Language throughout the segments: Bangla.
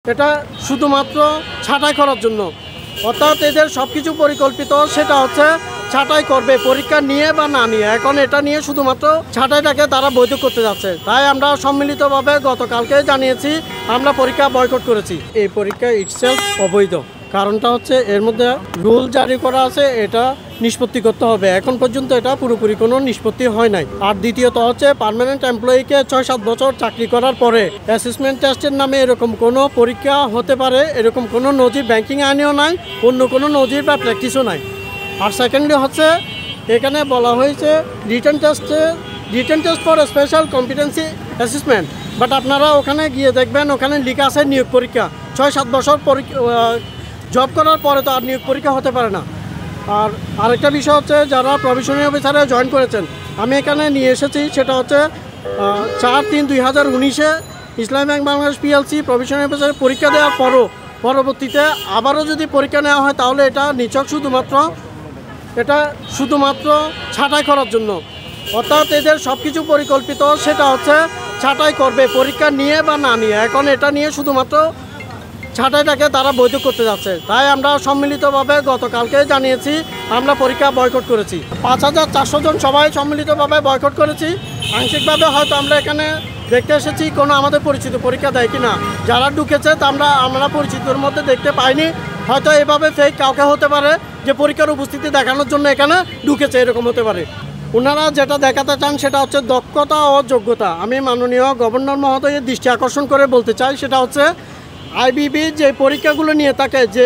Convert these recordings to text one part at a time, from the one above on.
এটা শুধুমাত্র ছাঁটাই করার জন্য, অর্থাৎ এদের সব কিছু পরিকল্পিত, সেটা হচ্ছে ছাঁটাই করবে পরীক্ষা নিয়ে বা না নিয়ে। এখন এটা নিয়ে শুধুমাত্র ছাঁটাইটাকে তারা বৈধ করতে যাচ্ছে। তাই আমরা সম্মিলিতভাবে গতকালকে জানিয়েছি আমরা পরীক্ষা বয়কট করেছি। এই পরীক্ষা ইটসেলফ অবৈধ। কারণটা হচ্ছে এর মধ্যে রুল জারি করা আছে, এটা নিষ্পত্তি করতে হবে। এখন পর্যন্ত এটা পুরোপুরি কোনো নিষ্পত্তি হয় নাই। আর দ্বিতীয়ত হচ্ছে পার্মানেন্ট এমপ্লয়িকে 6-7 বছর চাকরি করার পরে অ্যাসেসমেন্ট টেস্টের নামে এরকম কোনো পরীক্ষা হতে পারে এরকম কোনো নজির ব্যাংকিং আইনেও নাই, অন্য কোনো নজির বা প্র্যাকটিসও নাই। আর সেকেন্ডলি হচ্ছে এখানে বলা হয়েছে written test for special competency assessment, but আপনারা ওখানে গিয়ে দেখবেন ওখানে লেখা আছে নিয়োগ পরীক্ষা। 6-7 বছর জব করার পরে তো আর নিয়োগ পরীক্ষা হতে পারে না। আর আরেকটা বিষয় হচ্ছে যারা প্রভিশনারি অফিসারে জয়েন করেছেন, আমি এখানে নিয়ে এসেছি, সেটা হচ্ছে 4/3/2019 ইসলামী ব্যাংক বাংলাদেশ PLC প্রভিশনারি অফিসারে পরীক্ষা দেওয়ার পরবর্তীতে আবারও যদি পরীক্ষা নেওয়া হয় তাহলে এটা নিছক শুধুমাত্র ছাঁটাই করার জন্য, অর্থাৎ এদের সব কিছু পরিকল্পিত, সেটা হচ্ছে ছাঁটাই করবে পরীক্ষা নিয়ে বা না নিয়ে। এখন এটা নিয়ে শুধুমাত্র ছাঁটাইটাকে তারা বৈধ করতে যাচ্ছে। তাই আমরা সম্মিলিতভাবে গতকালকে জানিয়েছি আমরা পরীক্ষা বয়কট করেছি। 5400 জন সবাই সম্মিলিতভাবে বয়কট করেছি। আংশিকভাবে হয়তো আমরা এখানে দেখতে এসেছি কোনো আমাদের পরিচিত পরীক্ষা দেয় কিনা, যারা ঢুকেছে তা আমরা পরিচিতর মধ্যে দেখতে পাইনি। হয়তো এভাবে ফেক কাউকে হতে পারে যে পরীক্ষার উপস্থিতি দেখানোর জন্য এখানে ঢুকেছে, এরকম হতে পারে। ওনারা যেটা দেখাতে চান সেটা হচ্ছে দক্ষতা ও যোগ্যতা। আমি মাননীয় গভর্নর মহোদয়ের দৃষ্টি আকর্ষণ করে বলতে চাই, সেটা হচ্ছে আইবিবি যে পরীক্ষাগুলো নিয়ে থাকে, যে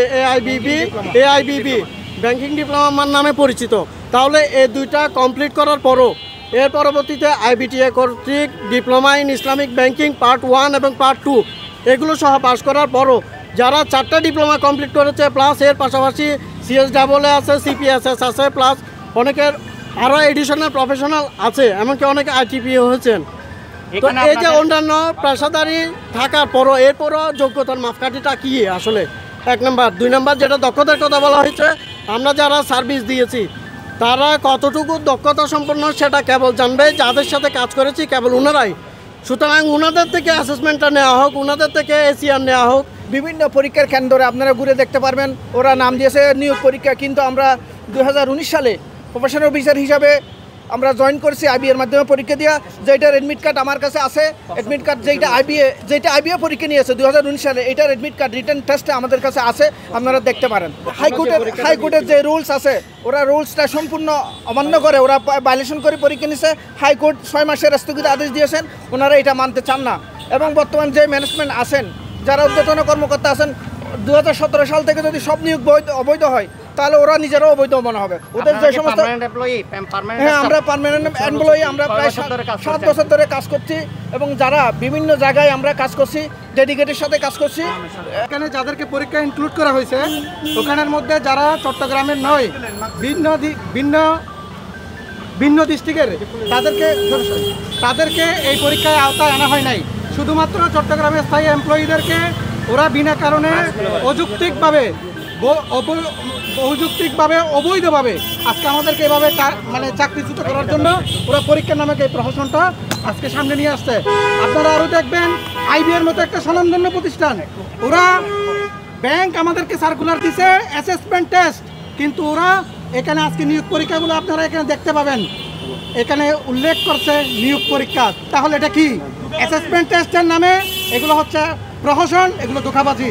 এআইবিবি ব্যাংকিং ডিপ্লোমা নামে পরিচিত, তাহলে এই দুইটা কমপ্লিট করার পরও এর পরবর্তীতে IBTA কর্তৃক diploma in Islamic banking part 1 এবং পার্ট 2 এগুলো সহ পাস করার পরও যারা 4টা ডিপ্লোমা কমপ্লিট করেছে, প্লাস এর পাশাপাশি CSAA আছে, CPSS আছে, প্লাস অনেকের আরও এডিশনাল প্রফেশনাল আছে, এমনকি অনেকে ITP হয়েছেন। তো এই যে অন্যান্য পেশাদারি থাকার পরও এরপরও যোগ্যতার মাপকাঠিটা কী আসলে, 1 নম্বর। 2 নম্বর যেটা দক্ষতার কথা বলা হয়েছে, আমরা যারা সার্ভিস দিয়েছি তারা কতটুকু দক্ষতা সম্পন্ন সেটা কেবল জানবে যাদের সাথে কাজ করেছি, কেবল ওনারাই। সুতরাং ওনাদের থেকে অ্যাসেসমেন্টটা নেওয়া হোক, ওনাদের থেকে ACR নেওয়া হোক। বিভিন্ন পরীক্ষার কেন্দ্রে আপনারা ঘুরে দেখতে পারবেন, ওরা নাম দিয়েছে নিয়োগ পরীক্ষা, কিন্তু আমরা 2019 সালে প্রফেশনাল অফিসার হিসাবে আমরা জয়েন করেছি IBA-এর মাধ্যমে পরীক্ষা দেওয়া। যেটার অ্যাডমিট কার্ড আমার কাছে আছে, অ্যাডমিট কার্ড যেটা IBA পরীক্ষা নিয়েছে 2019 সালে, এটার অ্যাডমিট কার্ড রিটার্ন টেস্টে আমাদের কাছে আছে, আপনারা দেখতে পারেন। হাইকোর্টের যে রুলস আছে, ওরা রুলসটা সম্পূর্ণ অমান্য করে, ওরা ভায়োলেশন করে পরীক্ষা নিছে। হাইকোর্ট 6 মাসের স্থগিত আদেশ দিয়েছেন, ওনারা এটা মানতে চান না। এবং বর্তমান যে ম্যানেজমেন্ট আছেন, যারা ঊর্ধ্বতন কর্মকর্তা আছেন, 2017 সাল থেকে যদি সব নিয়োগ অবৈধ হয় তাহলে ওরা নিজেরাও অবৈধ মনে হবে। ওদের যে সমস্ত হ্যাঁ, আমরা পার্মানেন্ট এমপ্লয়ি, আমরা প্রায় 7 বছর ধরে কাজ করছি এবং যারা বিভিন্ন জায়গায় আমরা কাজ করছি, ডেডিকেটের সাথে কাজ করছি। এখানে যাদেরকে পরীক্ষা ইনক্লুড করা হয়েছে ওখানের মধ্যে যারা চট্টগ্রামের নয়, ভিন্ন ডিস্ট্রিক্টের, তাদেরকে এই পরীক্ষায় আওতায় আনা হয় নাই। শুধুমাত্র চট্টগ্রামের স্থায়ী এমপ্লয়িদেরকে ওরা বিনা কারণে অযৌক্তিকভাবে অবৈধভাবে আজকে আমাদেরকে এভাবে চাকরিচ্যুত করার জন্য ওরা পরীক্ষার নামে এই প্রহসনটা আজকে সামনে নিয়ে আসছে। আপনারা আরও দেখবেন IBA-এর মতো একটা স্বনামধন্য প্রতিষ্ঠান, ওরা ব্যাংক আমাদেরকে সার্কুলার দিছে অ্যাসেসমেন্ট টেস্ট, কিন্তু ওরা এখানে আজকে নিয়োগ পরীক্ষাগুলো আপনারা এখানে দেখতে পাবেন, এখানে উল্লেখ করছে নিয়োগ পরীক্ষা। তাহলে এটা কি? অ্যাসেসমেন্ট টেস্টের নামে এগুলো হচ্ছে প্রহসন, এগুলো ধোঁকাবাজি।